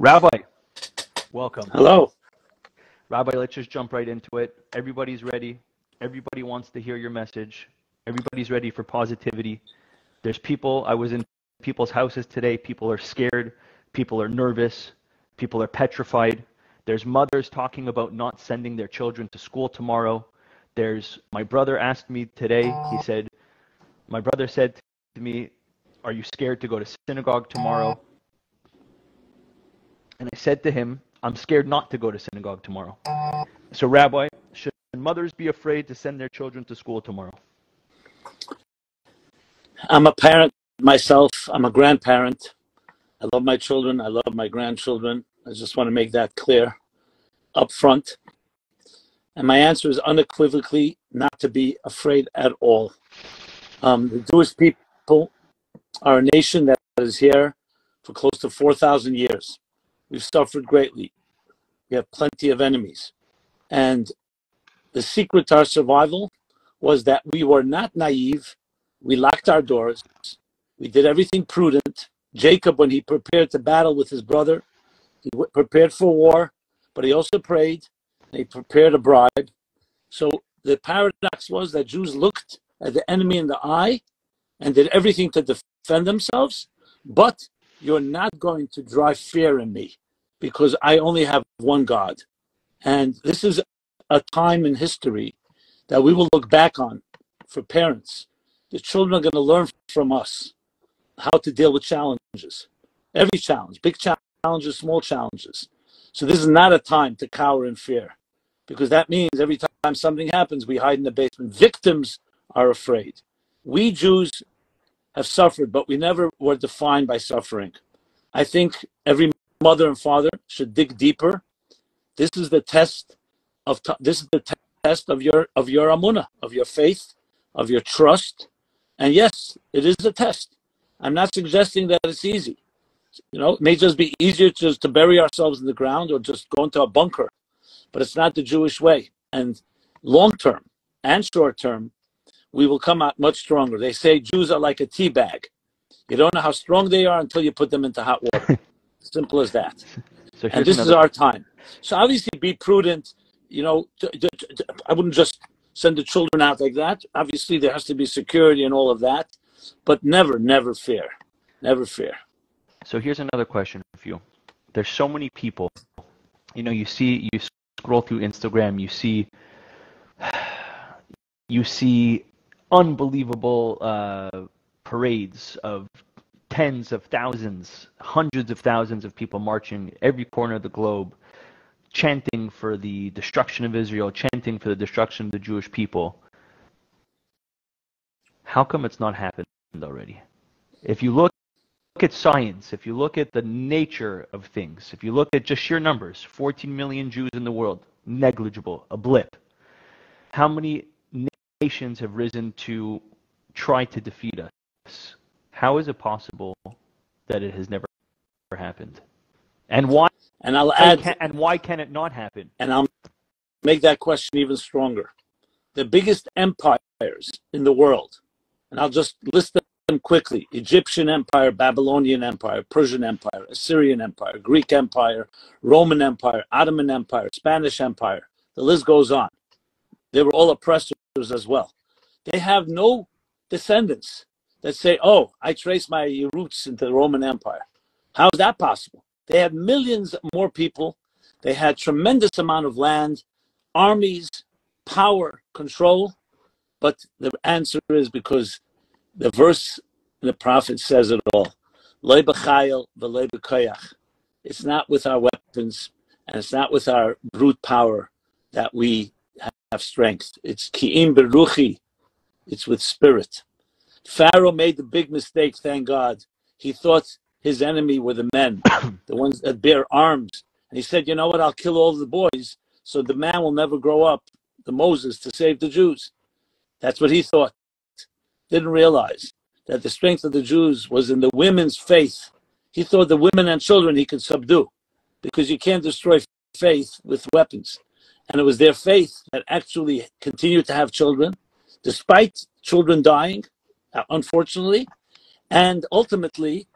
Rabbi, welcome. Hello. Rabbi, let's just jump right into it. Everybody's ready. Everybody wants to hear your message. Everybody's ready for positivity. There's people, I was in people's houses today. People are scared. People are nervous. People are petrified. There's mothers talking about not sending their children to school tomorrow. My brother asked me today, my brother said to me, are you scared to go to synagogue tomorrow? And I said to him, I'm scared not to go to synagogue tomorrow. So, Rabbi, should mothers be afraid to send their children to school tomorrow? I'm a parent myself. I'm a grandparent. I love my children. I love my grandchildren. I just want to make that clear up front. And my answer is unequivocally not to be afraid at all. The Jewish people are a nation that is here for close to 4,000 years. We've suffered greatly. We have plenty of enemies. And the secret to our survival was that we were not naive. We locked our doors. We did everything prudent. Jacob, when he prepared to battle with his brother, he prepared for war, but he also prayed, and he prepared a bribe. So the paradox was that Jews looked at the enemy in the eye and did everything to defend themselves, but you're not going to drive fear in me because I only have one God. And this is a time in history that we will look back on for parents. The children are going to learn from us how to deal with challenges. Every challenge, big challenges, small challenges. So this is not a time to cower in fear, because that means every time something happens, we hide in the basement. Victims are afraid. We Jews have suffered, but we never were defined by suffering. I think every mother and father should dig deeper. This is the test of your amunah, of your faith, of your trust. And yes, it is a test. I'm not suggesting that it's easy. It may just be easier just to bury ourselves in the ground or just go into a bunker, but it's not the Jewish way. And long term and short term, we will come out much stronger. They say Jews are like a tea bag. You don't know how strong they are until you put them into hot water. Simple as that. And this is our time. So obviously be prudent. I wouldn't just send the children out like that. Obviously there has to be security and all of that, but never fear. Never fear. So here's another question for you. There's so many people, you scroll through Instagram, you see unbelievable parades of tens of thousands, hundreds of thousands of people marching every corner of the globe, chanting for the destruction of Israel, chanting for the destruction of the Jewish people. How come it's not happened already? If you look at science, if you look at the nature of things, if you look at just sheer numbers, 14 million Jews in the world, negligible, a blip. How many nations have risen to try to defeat us? How is it possible that it has never happened? And why? And I'll add. And why can it not happen? And I'll make that question even stronger. The biggest empires in the world, and I'll just list them quickly: Egyptian Empire, Babylonian Empire, Persian Empire, Assyrian Empire, Greek Empire, Roman Empire, Ottoman Empire, Spanish Empire. The list goes on. They were all oppressors as well. They have no descendants that say, oh, I trace my roots into the Roman Empire. How is that possible? They had millions more people. They had tremendous amount of land, armies, power, control. But the answer is because the verse in the prophet says it all. Lo b'chayil v'lo b'koyach. It's not with our weapons and it's not with our brute power that we have strength. It's ki'im beruchi. It's with spirit. Pharaoh made the big mistake, thank God. He thought his enemy were the men, the ones that bear arms. And he said, you know what, I'll kill all the boys so the man will never grow up, the Moses, to save the Jews. That's what he thought. Didn't realize that the strength of the Jews was in the women's faith. He thought the women and children he could subdue because you can't destroy faith with weapons. And it was their faith that actually continued to have children, despite children dying, unfortunately. And ultimately,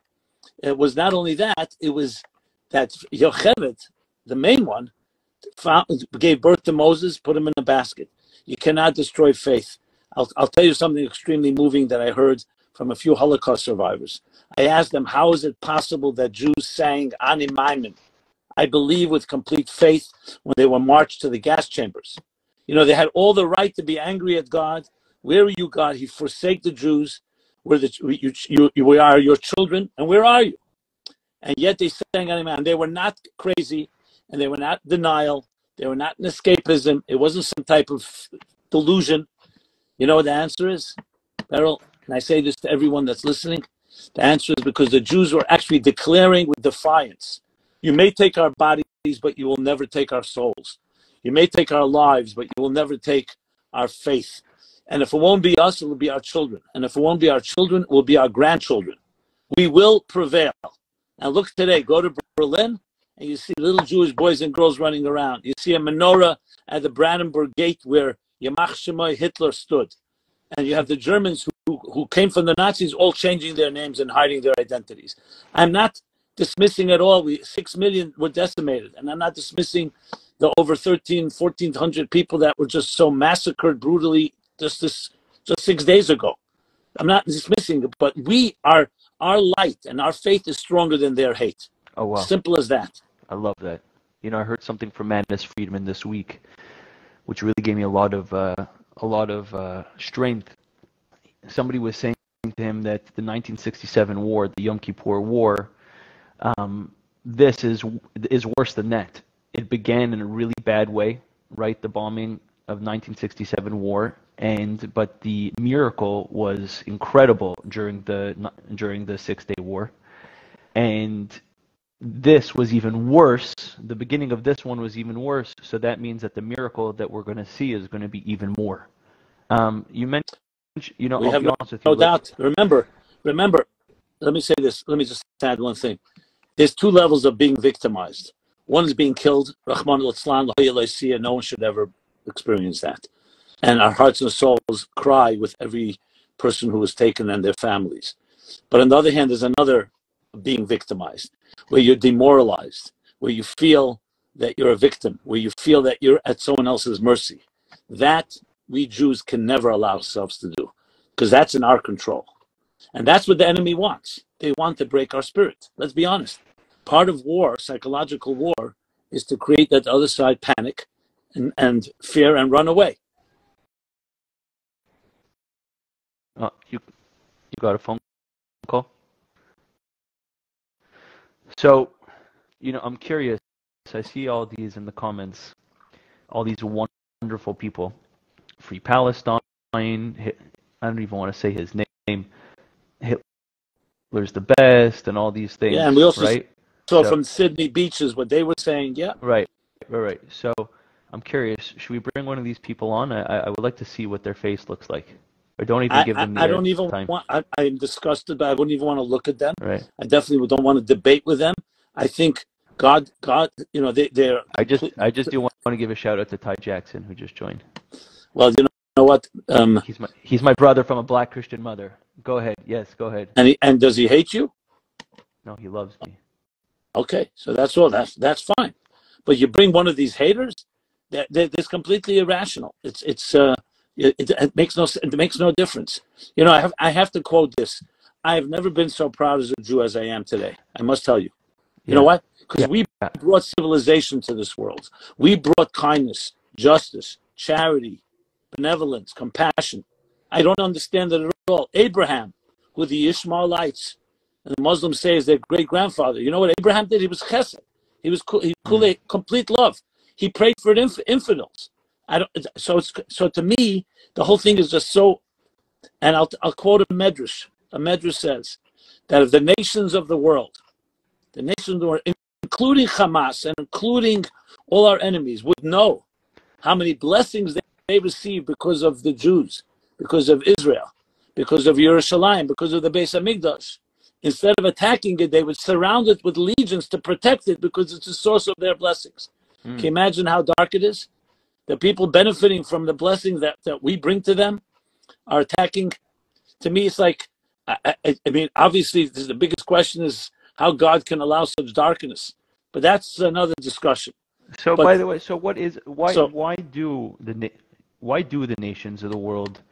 it was not only that, it was that Yocheved, the main one, gave birth to Moses, put him in a basket. You cannot destroy faith. I'll tell you something extremely moving that I heard from a few Holocaust survivors. I asked them, how is it possible that Jews sang Ani Maimin, I believe, with complete faith when they were marched to the gas chambers? You know, they had all the right to be angry at God. Where are you, God? He forsake the Jews. We are your children, and where are you? And yet they sang Ani Maimin. And they were not crazy, and they were not denial. They were not in escapism. It wasn't some type of delusion. You know what the answer is, Beryl? And I say this to everyone that's listening. The answer is because the Jews were actually declaring with defiance, you may take our bodies, but you will never take our souls. You may take our lives, but you will never take our faith. And if it won't be us, it will be our children. And if it won't be our children, it will be our grandchildren. We will prevail. Now look today, go to Berlin, and you see little Jewish boys and girls running around. You see a menorah at the Brandenburg Gate where Yamach Shemoy Hitler stood. And you have the Germans who came from the Nazis all changing their names and hiding their identities. I'm not dismissing at all. 6 million were decimated. And I'm not dismissing the over 1,400 people that were just so massacred brutally just 6 days ago. I'm not dismissing it, but our light and our faith is stronger than their hate. Oh, wow. Simple as that. I love that. You know, I heard something from Magnus Friedman this week, which really gave me a lot of strength. Somebody was saying to him that the 1967 war, the Yom Kippur War, this is worse than that. It began in a really bad way, right? The bombing of 1967 war, but the miracle was incredible during the 6-day war, and this was even worse. The beginning of this one was even worse. So that means that the miracle that we're going to see is going to be even more. You mentioned, you know, we have no doubt. Remember, let me say this. Let me just add one thing. There's two levels of being victimized. One is being killed. Rahman al-Islam, no one should ever experience that. And our hearts and souls cry with every person who was taken and their families. But on the other hand, there's another being victimized, where you're demoralized, where you feel that you're a victim, where you feel that you're at someone else's mercy. That we Jews can never allow ourselves to do, because that's in our control. And that's what the enemy wants. They want to break our spirit. Let's be honest. Part of war, psychological war, is to create that other side panic and fear and run away. You got a phone call? So, you know, I'm curious. I see all these in the comments, all these wonderful people. Free Palestine. I don't even want to say his name. Hitler's the best, and all these things. Yeah, and we also right? saw from Sydney beaches what they were saying. Yeah. Right. So I'm curious. Should we bring one of these people on? I would like to see what their face looks like. Or don't even give them the I don't even time. I'm disgusted, but I wouldn't even want to look at them. Right. I definitely don't want to debate with them. I think God, you know, they're. I just do want to give a shout out to Ty Jackson, who just joined. Well, you know what? He's my brother from a black Christian mother. Go ahead. Yes, go ahead. And does he hate you? No, he loves me. Okay, so that's all. That's fine. But you bring one of these haters, that's completely irrational. It makes no difference. You know, I have to quote this. I have never been so proud as a Jew as I am today. I must tell you. You know what? Because we brought civilization to this world. We brought kindness, justice, charity, benevolence, compassion. I don't understand it at all. Abraham, who the Ishmaelites and the Muslims say is their great-grandfather. You know what Abraham did? He was chesed. He was complete love. He prayed for infidels. So to me, the whole thing is just so. And I'll quote a medrash. A medrash says that if the nations of the world, including Hamas and including all our enemies, would know how many blessings they receive because of the Jews, because of Israel, because of Yerushalayim, because of the Beis Hamikdash, instead of attacking it, they would surround it with legions to protect it because it's the source of their blessings. Can you imagine how dark it is? The people benefiting from the blessings that we bring to them are attacking. To me, it's like, I mean, obviously, the biggest question is how God can allow such darkness. But that's another discussion. So, But by the way, so what is so why do the nations of the world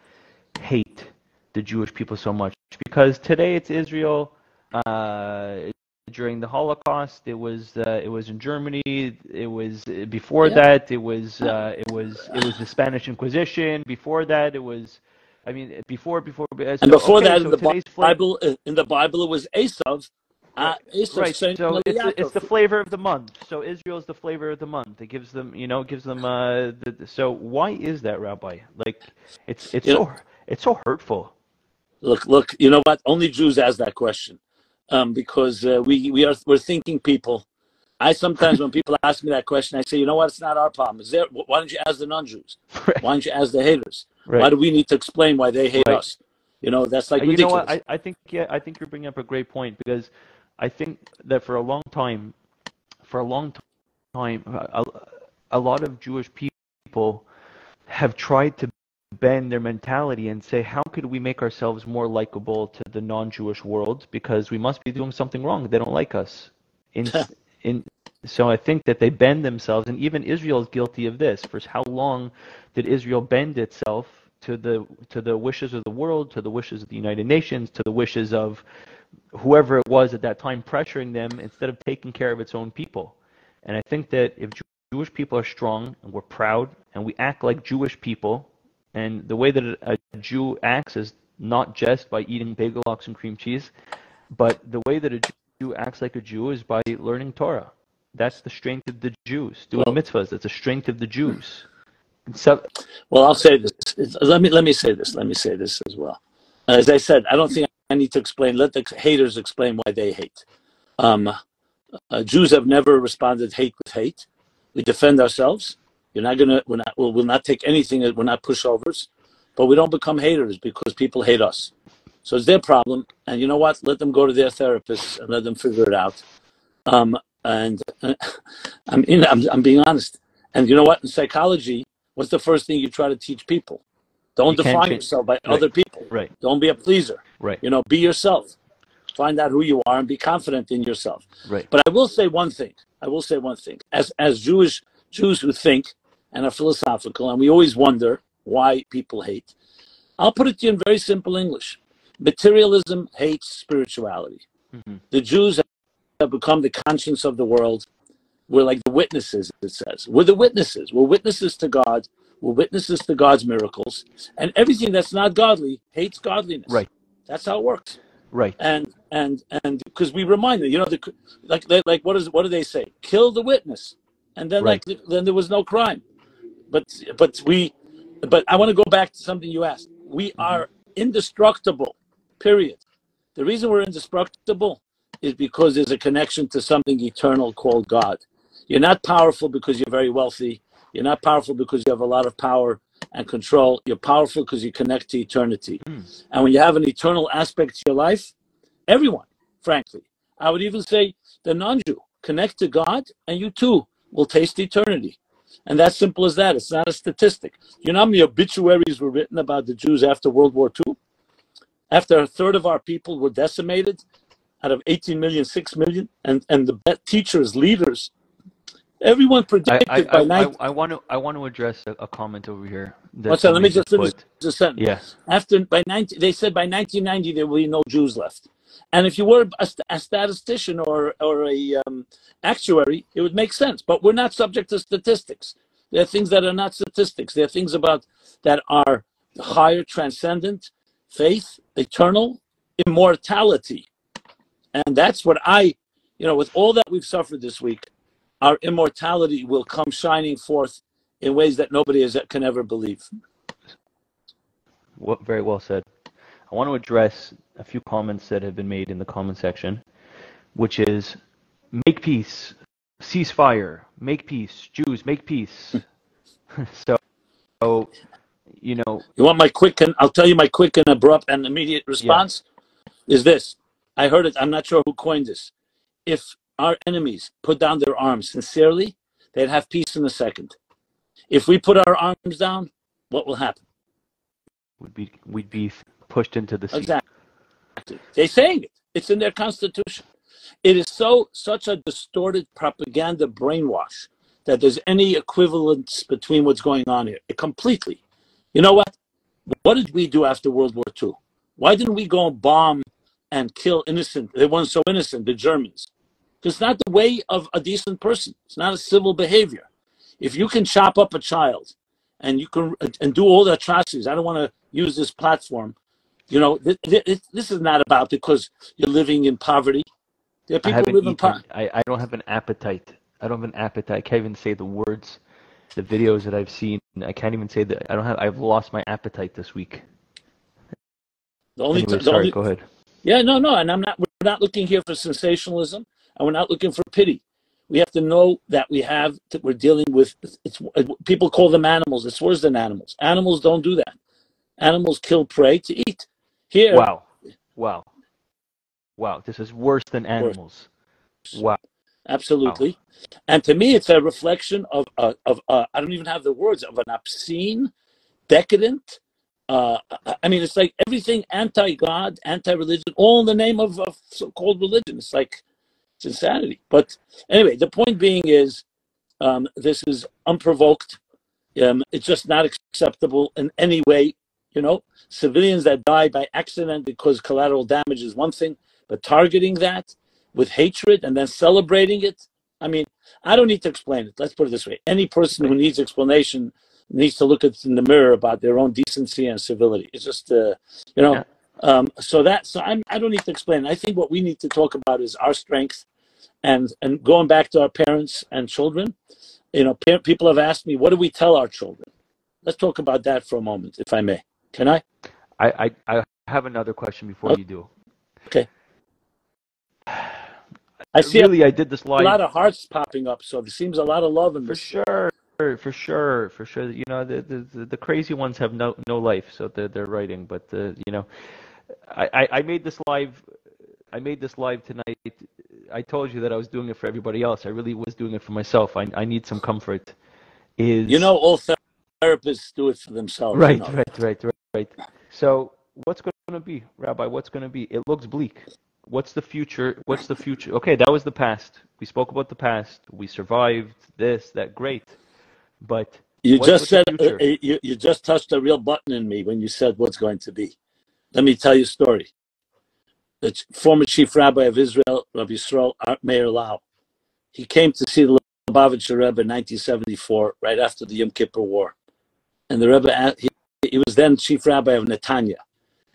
hate the Jewish people so much? Because today it's Israel. During the Holocaust, it was in Germany. It was before yeah, that. It was the Spanish Inquisition. Before that, it was. I mean, before. and So before okay, that, so today's flavor. In the Bible, it was Esav. Right, Esav right. saying So to it's the Yaakov. flavor of the month. So Israel is the flavor of the month. It gives them, so why is that, Rabbi? Like, it's You know, so hurtful. look. You know what? Only Jews ask that question, because we're thinking people. I sometimes, when people ask me that question, I say, you know what? It's not our problem. Why don't you ask the non-Jews? Right, Why don't you ask the haters? Why right, do we need to explain why they hate right. us? You know, that's like You know what? ridiculous. I think, yeah, I think you're bringing up a great point, because I think that for a long time, a lot of Jewish people have tried to bend their mentality and say, how could we make ourselves more likable to the non-Jewish world? Because we must be doing something wrong. They don't like us. In, in, so I think that they bend themselves, and even Israel is guilty of this. For how long did Israel bend itself to the wishes of the world, to the wishes of the United Nations, to the wishes of whoever it was at that time pressuring them, instead of taking care of its own people? And I think that if Jewish people are strong and we're proud and we act like Jewish people, and the way that a Jew acts is not just by eating bagel, lox, and cream cheese, but the way that a Jew acts like a Jew is by learning Torah. That's the strength of the Jews. Doing Well, mitzvahs, that's the strength of the Jews. So, well, I'll say this. Let me say this. Let me say this as well. As I said, I don't think I need to explain. Let the haters explain why they hate. Um, Jews have never responded hate with hate. We defend ourselves. We'll not take anything. We're not pushovers, but we don't become haters because people hate us. So it's their problem. And you know what? Let them go to their therapists and let them figure it out. And I'm being honest. And you know what? In psychology, what's the first thing you try to teach people? Don't you can't define change. yourself by Right, other people. right, Don't be a pleaser. right, You know, be yourself. Find out who you are and be confident in yourself. right. But I will say one thing. I will say one thing. As Jews who think and are philosophical, and we always wonder why people hate. I'll put it to you in very simple English. Materialism hates spirituality. Hmm. The Jews have become the conscience of the world. We're like the witnesses, it says. We're the witnesses. We're witnesses to God. We're witnesses to God's miracles. And everything that's not godly hates godliness. Right, That's how it works. right, And because we remind them, you know, like what do they say? Kill the witness, and then right. then there was no crime. But but I want to go back to something you asked. We Hmm. are indestructible. Period. The reason we're indestructible is because there's a connection to something eternal called God. You're not powerful because you're very wealthy. You're not powerful because you have a lot of power and control. You're powerful because you connect to eternity. Mm. And when you have an eternal aspect to your life, everyone, frankly, I would even say the non-Jew, connect to God, and you too will taste eternity. And that's simple as that. It's not a statistic. You know how many obituaries were written about the Jews after World War II? After a third of our people were decimated, out of 18 million, 6 million, and the teachers, leaders, everyone predicted by night. I want to address a comment over here that What's that? Let me somebody just just finish put. the sentence. Yeah, They said by 1990 there will be no Jews left. And if you were a statistician or a actuary, it would make sense. But we're not subject to statistics. There are things that are not statistics. There are things about that are higher, transcendent, faith, eternal, immortality. And that's what with all that we've suffered this week, our immortality will come shining forth in ways that nobody can ever believe. very well said. I want to address a few comments that have been made in the comment section, which is make peace, ceasefire, make peace, Jews, make peace. So, you know, You want I'll tell you my quick and abrupt and immediate yeah, response is this. I heard it. I'm not sure who coined this. If our enemies put down their arms sincerely, they'd have peace in a second. If we put our arms down, what will happen? we'd be pushed into the sea. Exactly. They're saying it. It's in their constitution. It is such a distorted propaganda brainwash that there's any equivalence between what's going on here. Completely. You know what? What did we do after World War II? Why didn't we go and bomb and kill innocent? They weren't so innocent, the Germans. Because it's not the way of a decent person. It's not a civil behavior. If you can chop up a child and you can and do all the atrocities, I don't want to use this platform. You know, this is not about because you're living in poverty. There are people who live in poverty. I don't have an appetite. I don't have an appetite. I can't even say the words. The videos that I've seen, I can't even say that. I've lost my appetite this week. Sorry, go ahead. Yeah, no, and we're not looking here for sensationalism, and we're not looking for pity. We have to know that we're dealing with, people call them animals. It's worse than animals. Animals don't do that. Animals kill prey to eat. Here. Wow. This is worse than animals. Wow. Absolutely. Wow. And to me, it's a reflection of I don't even have the words, of an obscene, decadent, I mean, it's like everything anti-God, anti-religion, all in the name of so-called religion. It's like, it's insanity. But anyway, the point being is, this is unprovoked. It's just not acceptable in any way. You know, civilians that die by accident because collateral damage is one thing, but targeting that with hatred and then celebrating it. I mean, I don't need to explain it. Let's put it this way. Any person who needs explanation needs to look in the mirror about their own decency and civility. It's just, you know, I don't need to explain. I think what we need to talk about is our strength, and going back to our parents and children. You know, people have asked me, what do we tell our children? Let's talk about that for a moment, if I may. Can I? I have another question before you do. Okay. I did this live. A lot of hearts popping up, so there seems a lot of love in this. For sure. You know, the crazy ones have no life, so they're writing. But you know, I made this live. I made this live tonight. I told you that I was doing it for everybody else. I really was doing it for myself. I need some comfort. You know, all therapists do it for themselves. Right, you know? right. So what's going to be, Rabbi? What's going to be? It looks bleak. What's the future? Okay, that was the past. We spoke about the past. We survived this, that, great. But you just said you just touched a real button in me when you said what's going to be. Let me tell you a story. The former chief rabbi of Israel, Rabbi Yisrael Meir Lau, he came to see the Lubavitcher Rebbe in 1974, right after the Yom Kippur War, and the Rebbe he was then chief rabbi of Netanya,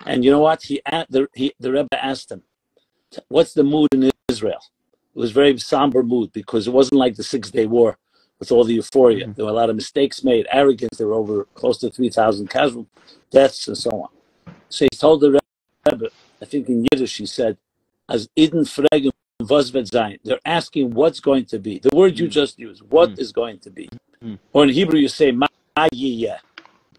and you know what? The Rebbe asked him, "What's the mood in Israel?" It was a very somber mood because it wasn't like the 6-Day War with all the euphoria. Mm-hmm. There were a lot of mistakes made, arrogance. There were over close to 3,000 casual deaths and so on. So he told the Rebbe, I think in Yiddish he said, "As Eden fragen was wird sein." They're asking what's going to be. The word you just used, what is going to be. Or in Hebrew you say, "Ma yiyeh."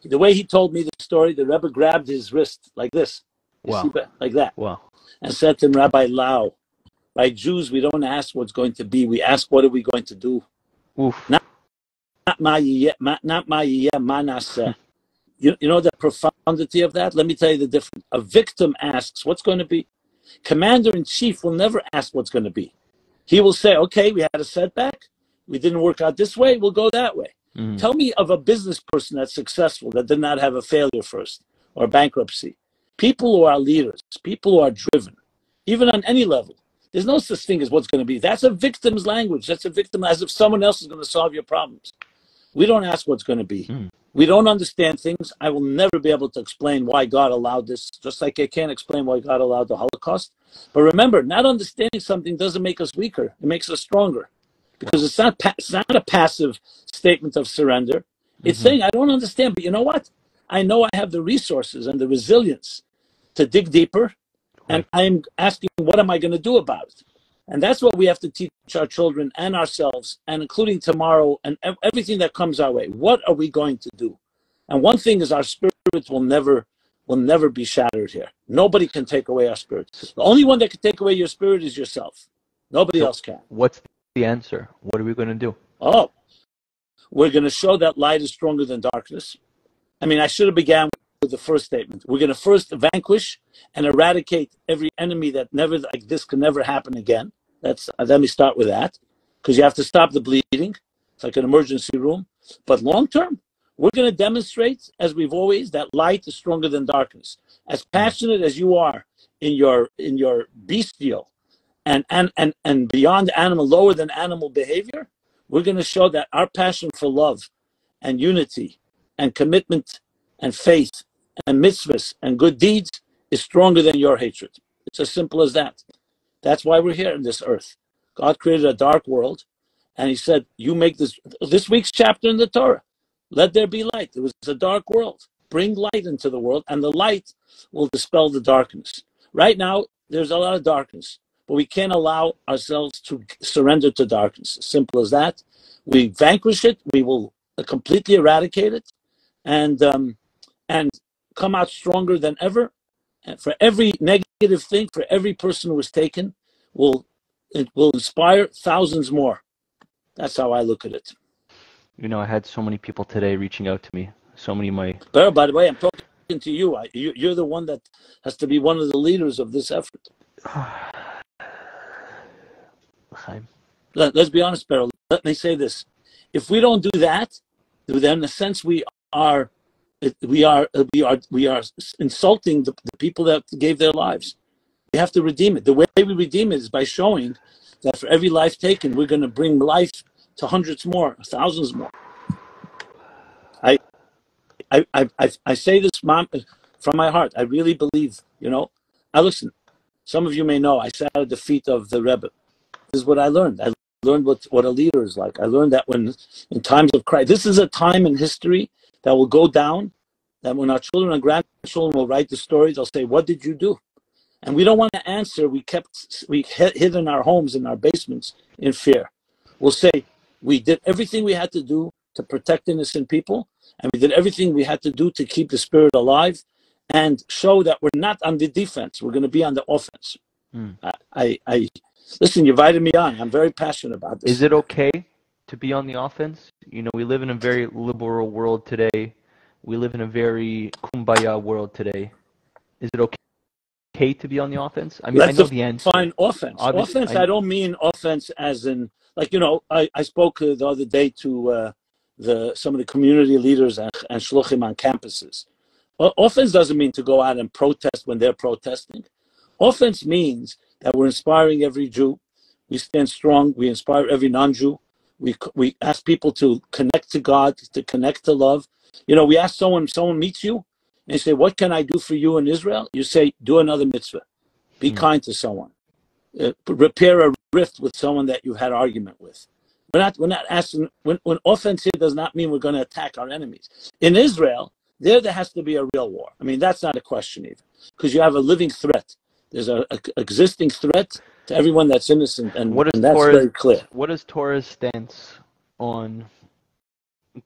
The way he told me the story, the Rebbe grabbed his wrist like this. Wow. Like that. Wow. And said to him, "Rabbi Lau, by Jews, we don't ask what's going to be. We ask, what are we going to do?" Oof. Not ma yiyeh, ma naseh. You know the profundity of that? Let me tell you the difference. A victim asks, what's going to be? Commander-in-chief will never ask what's going to be. He will say, okay, we had a setback. We didn't work out this way. We'll go that way. Mm-hmm. Tell me of a business person that's successful, that did not have a failure first or bankruptcy. People who are leaders, people who are driven, even on any level. There's no such thing as what's going to be. That's a victim's language. That's a victim as if someone else is going to solve your problems. We don't ask what's going to be. Mm. We don't understand things. I will never be able to explain why God allowed this, just like I can't explain why God allowed the Holocaust. But remember, not understanding something doesn't make us weaker. It makes us stronger. Because it's not a passive statement of surrender. It's saying, I don't understand, but you know what? I know I have the resources and the resilience to dig deeper. And I'm asking, what am I going to do about it? And that's what we have to teach our children and ourselves, and including tomorrow and everything that comes our way. What are we going to do? And one thing is, our spirit will never be shattered here. Nobody can take away our spirit. The only one that can take away your spirit is yourself. Nobody else can. What's the answer? What are we going to do? Oh, we're going to show that light is stronger than darkness. I mean, I should have began with the first statement. We're going to first vanquish and eradicate every enemy that never, like this, can never happen again. Let me start with that, because you have to stop the bleeding. It's like an emergency room. But long term, we're going to demonstrate, as we've always, that light is stronger than darkness. As passionate as you are in your bestial and beyond animal, lower than animal behavior, we're going to show that our passion for love and unity and commitment and faith and mitzvahs and good deeds is stronger than your hatred. It's as simple as that. That's why we're here on this earth. God created a dark world, and he said, you make this week's chapter in the Torah. Let there be light. It was a dark world. Bring light into the world, and the light will dispel the darkness. Right now, there's a lot of darkness, but we can't allow ourselves to surrender to darkness. As simple as that. We vanquish it. We will completely eradicate it, and come out stronger than ever. And for every negative thing, for every person who was taken, it will inspire thousands more. That's how I look at it. You know, I had so many people today reaching out to me. So many of my... But by the way, I'm talking to you. You're the one that has to be one of the leaders of this effort. Let's be honest, Beryl. Let me say this. If we don't do that, then in a sense we are insulting the people that gave their lives. We have to redeem it. The way we redeem it is by showing that for every life taken, we're going to bring life to hundreds more, thousands more. I say this, Mom, from my heart. I really believe, I listen. Some of you may know I sat at the feet of the Rebbe. This is what I learned. I learned what a leader is like. I learned that when in times of crisis, this is a time in history that will go down, that when our children and grandchildren will write the stories, they'll say, what did you do? And we don't want to answer. We hid in our homes, in our basements, in fear. We'll say, we did everything we had to do to protect innocent people, and we did everything we had to do to keep the spirit alive and show that we're not on the defense. We're going to be on the offense. Listen, you invited me on. I'm very passionate about this. Is it okay to be on the offense? We live in a very liberal world today. We live in a very kumbaya world today. Is it okay to be on the offense? I mean, I know the answer. Define offense. Obviously, offense, I don't mean offense as in, I spoke the other day to some of the community leaders and shluchim on campuses. Offense doesn't mean to go out and protest when they're protesting. Offense means that we're inspiring every Jew. We stand strong. We inspire every non-Jew. We ask people to connect to God, to connect to love. We ask someone meets you, and they say, what can I do for you in Israel? You say, do another mitzvah. Be kind to someone. Repair a rift with someone that you've had argument with. We're not asking, when offense here does not mean we're going to attack our enemies. In Israel, there has to be a real war. I mean, that's not a question even, because you have a living threat. There's an existing threat to everyone that's innocent, and that's very clear. What is Torah's stance on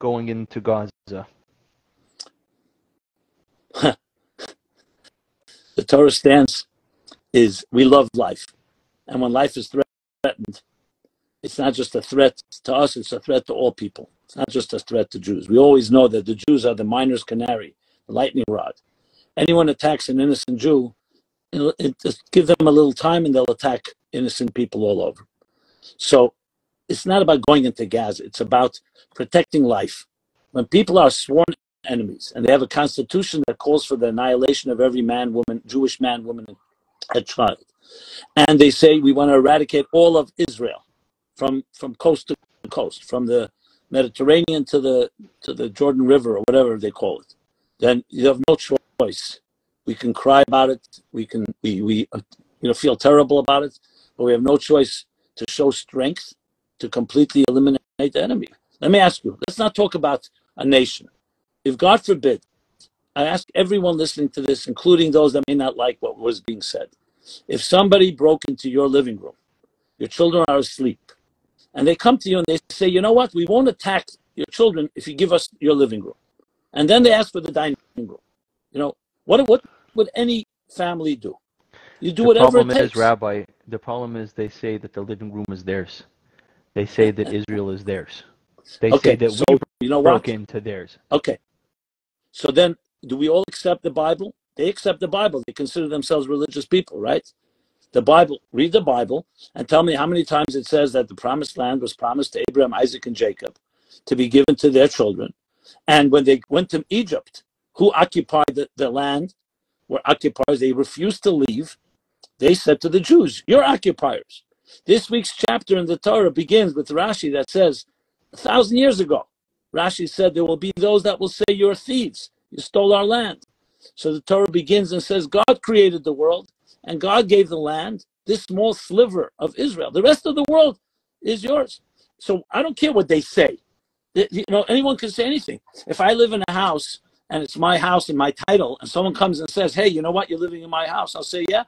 going into Gaza? The Torah stance is we love life. And when life is threatened, it's not just a threat to us, it's a threat to all people. It's not just a threat to Jews. We always know that the Jews are the miner's canary, the lightning rod. Anyone attacks an innocent Jew, just give them a little time and they'll attack innocent people all over. So it's not about going into Gaza. It's about protecting life. When people are sworn enemies and they have a constitution that calls for the annihilation of every man, woman, Jewish man, woman, and child, and they say we want to eradicate all of Israel from coast to coast, from the Mediterranean to the Jordan River or whatever they call it, then you have no choice. We can cry about it. We feel terrible about it, but we have no choice to show strength to completely eliminate the enemy. Let me ask you, let's not talk about a nation. If God forbid, I ask everyone listening to this, including those that may not like what was being said, if somebody broke into your living room, your children are asleep, and they come to you and they say, you know what, we won't attack your children if you give us your living room. And then they ask for the dining room. What would any family do? You do whatever it takes. Rabbi, the problem is they say that the living room is theirs. They say that Israel is theirs. They say that we broke into theirs. Okay. So then, do we all accept the Bible? They accept the Bible. They consider themselves religious people, right? The Bible, read the Bible, and tell me how many times it says that the promised land was promised to Abraham, Isaac, and Jacob to be given to their children. And when they went to Egypt, who occupied the land? Were occupiers. They refused to leave. They said to the Jews, "You're occupiers." This week's chapter in the Torah begins with Rashi that says, 1,000 years ago, Rashi said, there will be those that will say, "You're thieves. You stole our land." So the Torah begins and says, God created the world, and God gave the land, this small sliver of Israel. The rest of the world is yours. So I don't care what they say. You know, anyone can say anything. If I live in a house and it's my house and my title, and someone comes and says, "Hey, you know what? You're living in my house." I'll say, "Yeah,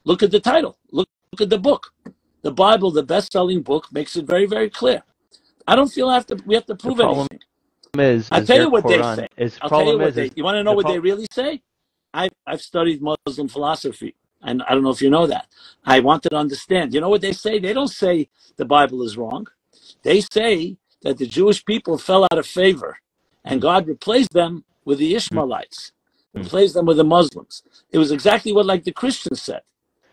look at the title. Look at the book." The Bible, the best-selling book, makes it very, very clear. I don't feel we have to prove anything. I'll tell you what they say. I'll tell you what they. You want to know what they really say? I've studied Muslim philosophy, and I don't know if you know that. I wanted to understand. You know what they say? They don't say the Bible is wrong. They say that the Jewish people fell out of favor, and God replaced them with the Ishmaelites, replaced them with the Muslims. It was exactly what like the Christians said.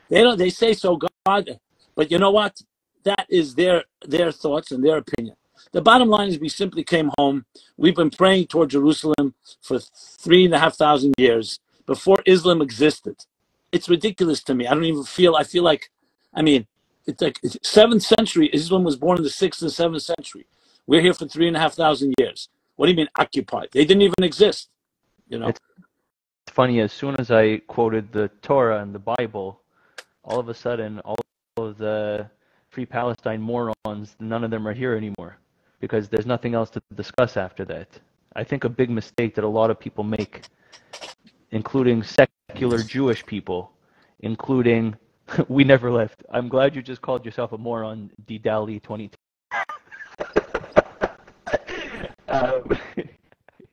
They say so God, but you know what? That is their thoughts and their opinion. The bottom line is we simply came home. We've been praying toward Jerusalem for 3,500 years before Islam existed. It's ridiculous to me. I feel like, it's like 7th century. Islam was born in the 6th and 7th century. We're here for 3,500 years. What do you mean occupied? They didn't even exist. You know. It's funny. As soon as I quoted the Torah and the Bible, all of a sudden, all of the Free Palestine morons, none of them are here anymore, because there's nothing else to discuss after that. I think a big mistake that a lot of people make, including secular Jewish people, including we never left. I'm glad you just called yourself a moron, D. Dali 22.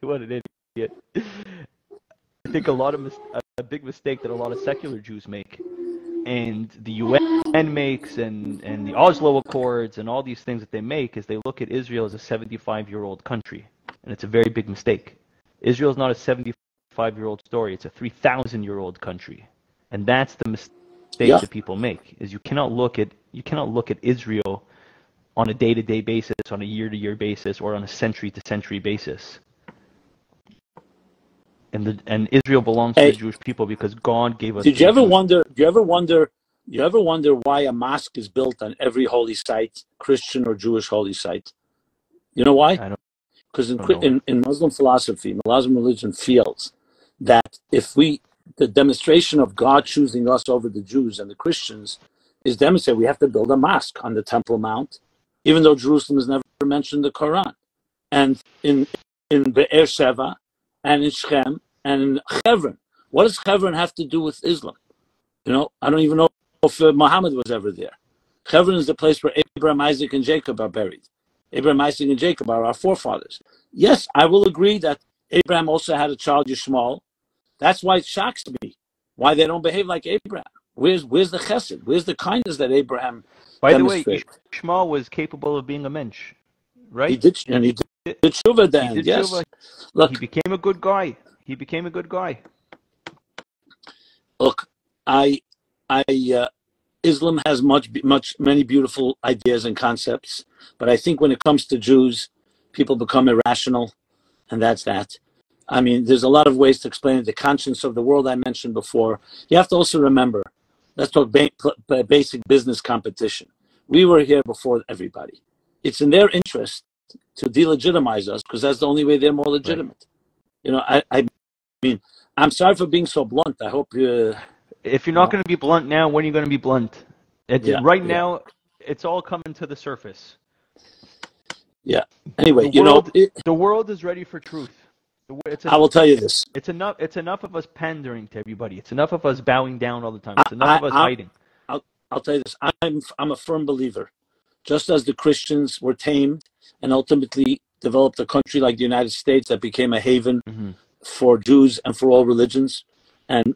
What an idiot. I think a big mistake that a lot of secular Jews make, and the UN makes, and the Oslo Accords and all these things that they make, is they look at Israel as a 75-year-old country, and it's a very big mistake. Israel is not a 75-year-old story; it's a 3,000-year-old country, and that's the mistake that people make. Is you cannot look at Israel on a day-to-day basis, on a year-to-year basis, or on a century-to-century basis. And Israel belongs to the Jewish people because God gave us. Do you ever wonder why a mosque is built on every holy site, Christian or Jewish holy site? You know why? Because in Muslim philosophy, Muslim religion feels that the demonstration of God choosing us over the Jews and the Christians is demonstrated. We have to build a mosque on the Temple Mount, even though Jerusalem is never mentioned in the Quran, and in Be'er Sheva, and in Shechem, and in Hebron. What does Hebron have to do with Islam? You know, I don't even know if Muhammad was ever there. Hebron is the place where Abraham, Isaac, and Jacob are buried. Abraham, Isaac, and Jacob are our forefathers. Yes, I will agree that Abraham also had a child, Yishmael. That's why it shocks me why they don't behave like Abraham. Where's the chesed? Where's the kindness that Abraham demonstrated? By the way, Yishmael was capable of being a mensch, right? He did tshuva then. He did yes. Tshuva. Look, he became a good guy. Look, Islam has many beautiful ideas and concepts, but I think when it comes to Jews, people become irrational, and that's that. I mean, there's a lot of ways to explain it. The conscience of the world I mentioned before. You have to also remember, let's talk basic business competition. We were here before everybody. It's in their interest to delegitimize us because that's the only way they're more legitimate. Right. You know, I mean, I'm sorry for being so blunt. I hope if you're not going to be blunt now, when are you going to be blunt? Now, it's all coming to the surface. Yeah. Anyway, the world is ready for truth. I will tell you this. It's enough of us pandering to everybody. It's enough of us bowing down all the time. It's enough of us hiding. I'll tell you this. I'm a firm believer. Just as the Christians were tamed and ultimately developed a country like the United States that became a haven for Jews and for all religions, and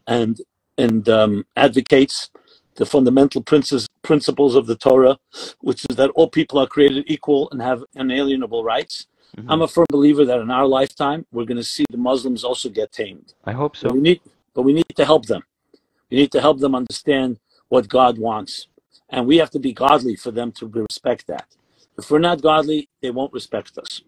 advocates the fundamental principles of the Torah, which is that all people are created equal and have inalienable rights. I'm a firm believer that in our lifetime we're going to see the Muslims also get tamed. I hope so. But we need to help them. We need to help them understand what God wants. And we have to be godly for them to respect that. If we're not godly, they won't respect us.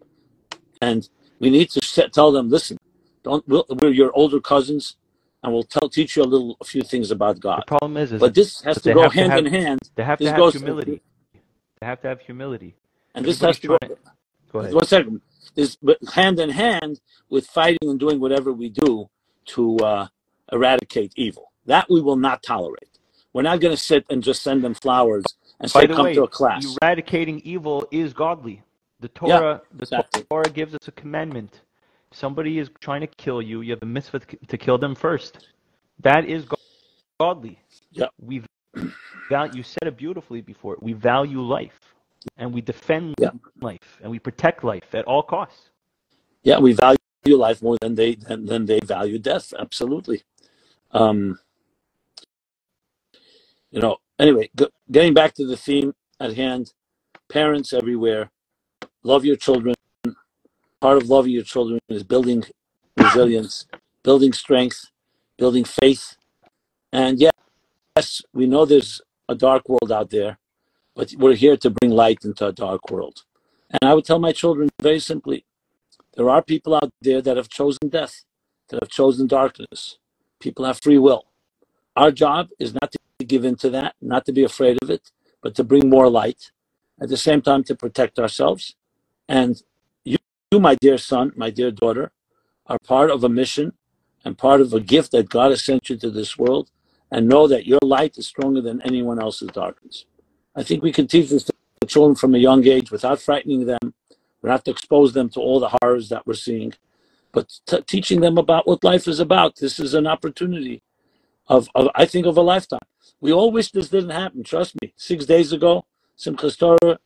And we need to tell them, listen, we're your older cousins, and we'll teach you a few things about God. The problem is but this has to go hand in hand. They have to have humility. They have to have humility. And this has to go ahead. 1 second. This hand in hand with fighting and doing whatever we do to eradicate evil. That we will not tolerate. We're not going to sit and just send them flowers and say, come to a class. Eradicating evil is godly. The Torah, Torah gives us a commandment. Somebody is trying to kill you. You have a mitzvah to kill them first. That is godly. Yeah. You said it beautifully before. We value life, and we defend life, and we protect life at all costs. Yeah, we value life more than they value death. Absolutely. Anyway, getting back to the theme at hand, parents everywhere, love your children. Part of loving your children is building resilience, building strength, building faith. And yes, we know there's a dark world out there, but we're here to bring light into a dark world. And I would tell my children very simply, there are people out there that have chosen death, that have chosen darkness. People have free will. Our job is not to give in to that, not to be afraid of it, but to bring more light. At the same time, to protect ourselves. And you, my dear son, my dear daughter, are part of a mission and part of a gift that God has sent you to this world. And know that your light is stronger than anyone else's darkness. I think we can teach this to children from a young age without frightening them. We don't have to expose them to all the horrors that we're seeing, but teaching them about what life is about. This is an opportunity I think, of a lifetime. We all wish this didn't happen. Trust me. 6 days ago, Simchas Torah,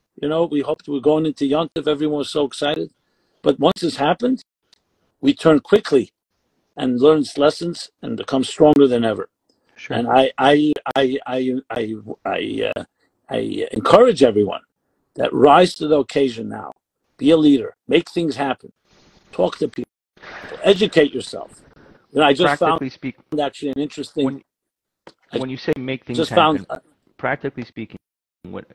we hoped we were going into Yom Tov. Everyone was so excited. But once this happened, we turn quickly and learn lessons and become stronger than ever. Sure. And I encourage everyone that rise to the occasion now. Be a leader. Make things happen. Talk to people. Educate yourself. I just found actually an interesting. When you say make things happen, practically speaking,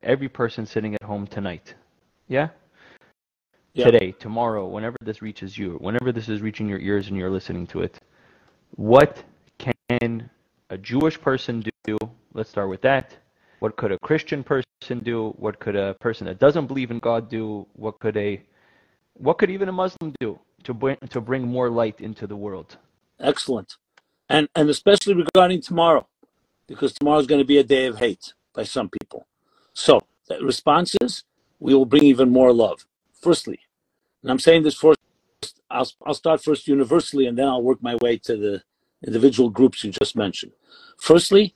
every person sitting at home tonight, today, tomorrow, whenever this reaches you, whenever this is reaching your ears and you're listening to it, what can a Jewish person do? Let's start with that. What could a Christian person do? What could a person that doesn't believe in God do? What could even a Muslim do to bring more light into the world? Excellent. And especially regarding tomorrow, because tomorrow is going to be a day of hate by some people. So the response is, we will bring even more love. Firstly, and I'm saying this first, I'll start first universally, and then I'll work my way to the individual groups you just mentioned. Firstly,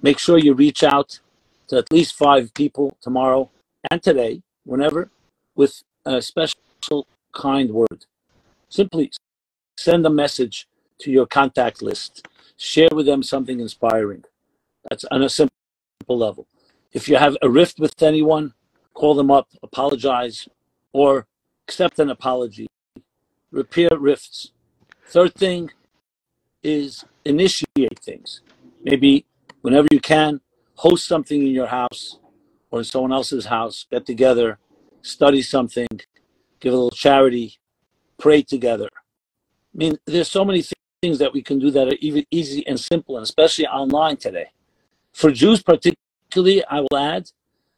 make sure you reach out to at least 5 people tomorrow and today, whenever, with a special kind word. Simply send a message to your contact list. Share with them something inspiring. That's on a simple level. If you have a rift with anyone, call them up, apologize, or accept an apology. Repair rifts. Third thing is initiate things. Maybe whenever you can, host something in your house or in someone else's house, get together, study something, give a little charity, pray together. I mean, there's so many things that we can do that are even easy and simple, and especially online today. For Jews particularly, I will add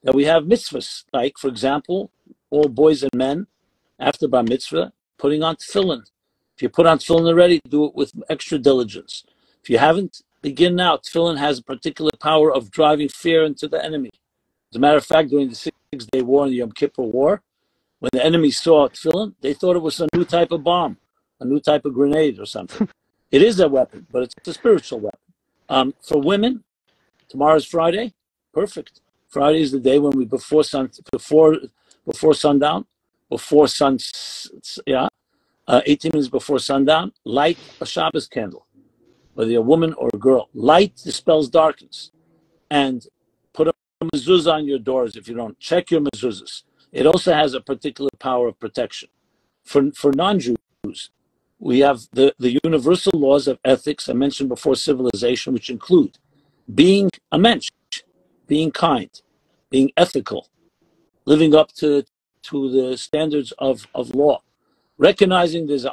that we have mitzvahs, like, for example, all boys and men, after bar mitzvah, putting on tefillin. If you put on tefillin already, do it with extra diligence. If you haven't, begin now. Tefillin has a particular power of driving fear into the enemy. As a matter of fact, during the 6-day war and the Yom Kippur War, when the enemy saw tefillin, they thought it was a new type of bomb, a new type of grenade or something. It is a weapon, but it's a spiritual weapon. For women, tomorrow's Friday. Perfect. Friday is the day when we before sundown, 18 minutes before sundown, light a Shabbos candle, whether you're a woman or a girl. Light dispels darkness. And put a mezuzah on your doors if you don't. Check your mezuzahs. It also has a particular power of protection. For non-Jews, we have the universal laws of ethics I mentioned before, civilization, which include being a mensch, being kind, being ethical, living up to the standards of law, recognizing there's an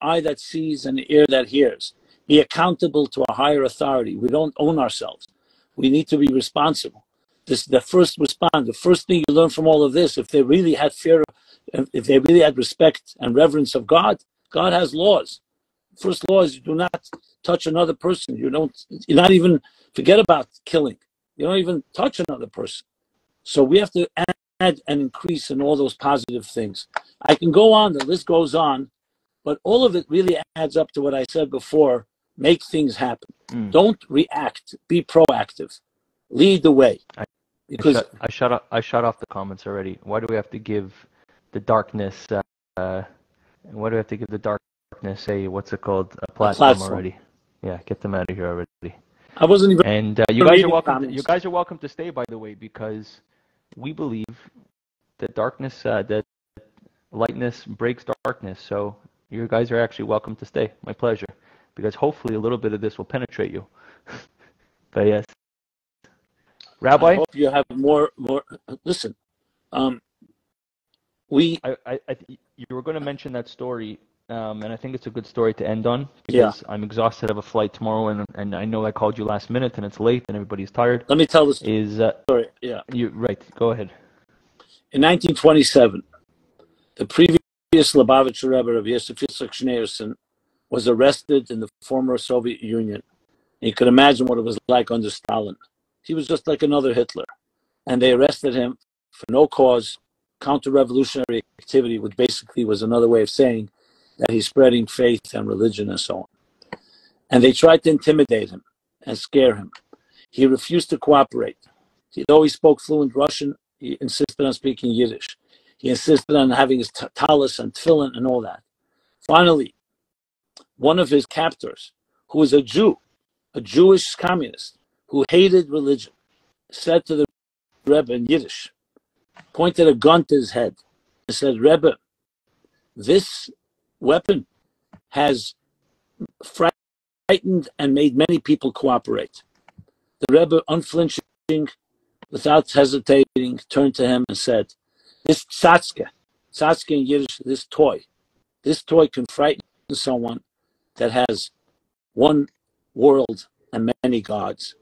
eye that sees and an ear that hears. Be accountable to a higher authority. We don't own ourselves. We need to be responsible. This the first respond. The first thing you learn from all of this, if they really had fear, if they really had respect and reverence of God, God has laws. First law is you do not touch another person. You not even forget about killing. You don't even touch another person. So we have to add and increase in all those positive things. I can go on, the list goes on, but all of it really adds up to what I said before. Make things happen. Don't react. Be proactive. Lead the way. Because I shut off the comments already. Why do we have to give the darkness? Why do we have to give the darkness what's it called? A platform already? Yeah, get them out of here already. I wasn't even. And you guys are welcome. You guys are welcome to stay, by the way, because we believe that darkness, that lightness breaks darkness. So you guys are actually welcome to stay. My pleasure. Because hopefully a little bit of this will penetrate you. But yes. Rabbi? I hope you have more. Listen, you were going to mention that story, and I think it's a good story to end on, because I'm exhausted. I have a flight tomorrow, and I know I called you last minute, and it's late, and everybody's tired. Let me tell this story. Yeah. Right. Go ahead. In 1927, the previous Lubavitcher Rebbe of Yosef Yitzchak Schneerson was arrested in the former Soviet Union. And you could imagine what it was like under Stalin. He was just like another Hitler. And they arrested him for no cause, counter-revolutionary activity, which basically was another way of saying that he's spreading faith and religion and so on. And they tried to intimidate him and scare him. He refused to cooperate. Though he spoke fluent Russian, he insisted on speaking Yiddish. He insisted on having his talis and tefillin and all that. Finally, one of his captors, who was a Jew, a Jewish communist, who hated religion, said to the Rebbe in Yiddish, pointed a gun to his head, and said, Rebbe, this weapon has frightened and made many people cooperate. The Rebbe, unflinching, without hesitating, turned to him and said, this tzatzke in Yiddish, this toy can frighten someone that has one world and many gods,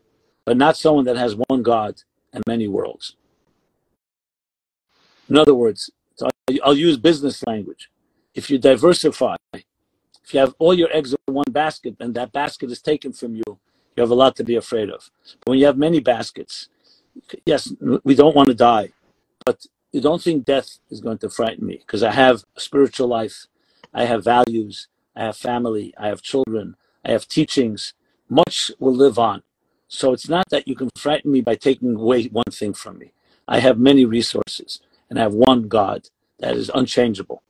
but not someone that has one God and many worlds. In other words, I'll use business language. If you diversify, if you have all your eggs in one basket and that basket is taken from you, you have a lot to be afraid of. But when you have many baskets, yes, we don't want to die, but you don't think death is going to frighten me, because I have a spiritual life, I have values, I have family, I have children, I have teachings. Much will live on. So it's not that you can frighten me by taking away one thing from me. I have many resources, and I have one God that is unchangeable.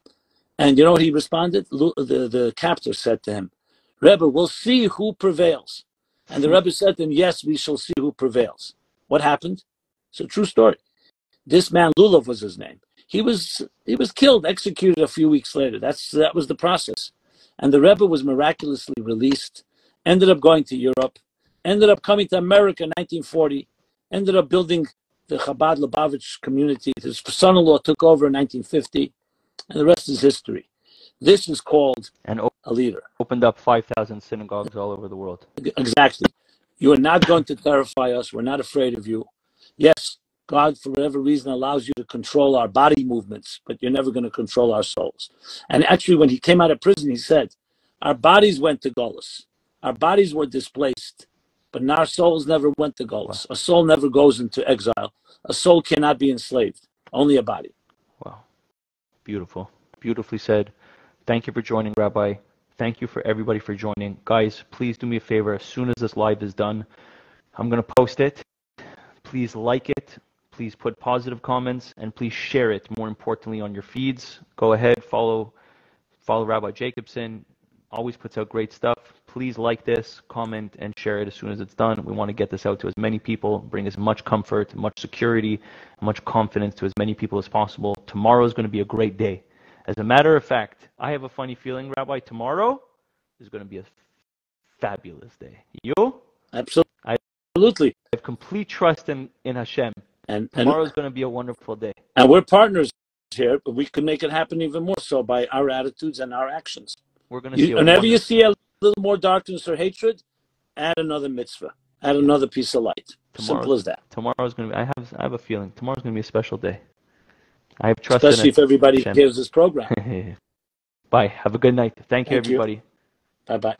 And you know what he responded? The captor said to him, Rebbe, we'll see who prevails. And the Rebbe said to him, yes, we shall see who prevails. What happened? It's a true story. This man, Lulav was his name. He was killed, executed a few weeks later. That was the process. And the Rebbe was miraculously released, ended up going to Europe, ended up coming to America in 1940, ended up building the Chabad Lubavitch community. His son-in-law took over in 1950, and the rest is history. This is called a leader. Opened up 5,000 synagogues all over the world. Exactly. You are not going to terrify us. We're not afraid of you. Yes, God, for whatever reason, allows you to control our body movements, but you're never going to control our souls. And actually, when he came out of prison, he said, our bodies went to Golus. Our bodies were displaced, but our souls never went to Golus. Wow. A soul never goes into exile. A soul cannot be enslaved, only a body. Wow. Beautiful. Beautifully said. Thank you for joining, Rabbi. Thank you for everybody for joining. Guys, please do me a favor. As soon as this live is done, I'm going to post it. Please like it. Please put positive comments, and please share it, more importantly, on your feeds. Go ahead, follow Rabbi Jacobson. Always puts out great stuff. Please like this, comment, and share it as soon as it's done. We want to get this out to as many people, bring as much comfort, much security, much confidence to as many people as possible. Tomorrow is going to be a great day. As a matter of fact, I have a funny feeling, Rabbi, tomorrow is going to be a fabulous day. You? Absolutely. Absolutely. I have complete trust in Hashem. And Tomorrow's going to be a wonderful day. And we're partners here, but we can make it happen even more so by our attitudes and our actions. We're going to see. Whenever you see a little more darkness or hatred, add another mitzvah, add another piece of light. Simple as that. Tomorrow's going to be. I have a feeling tomorrow's going to be a special day. I have trust. Especially if everybody Hashem. hears this program. Bye. Have a good night. Thank you, everybody. Bye bye.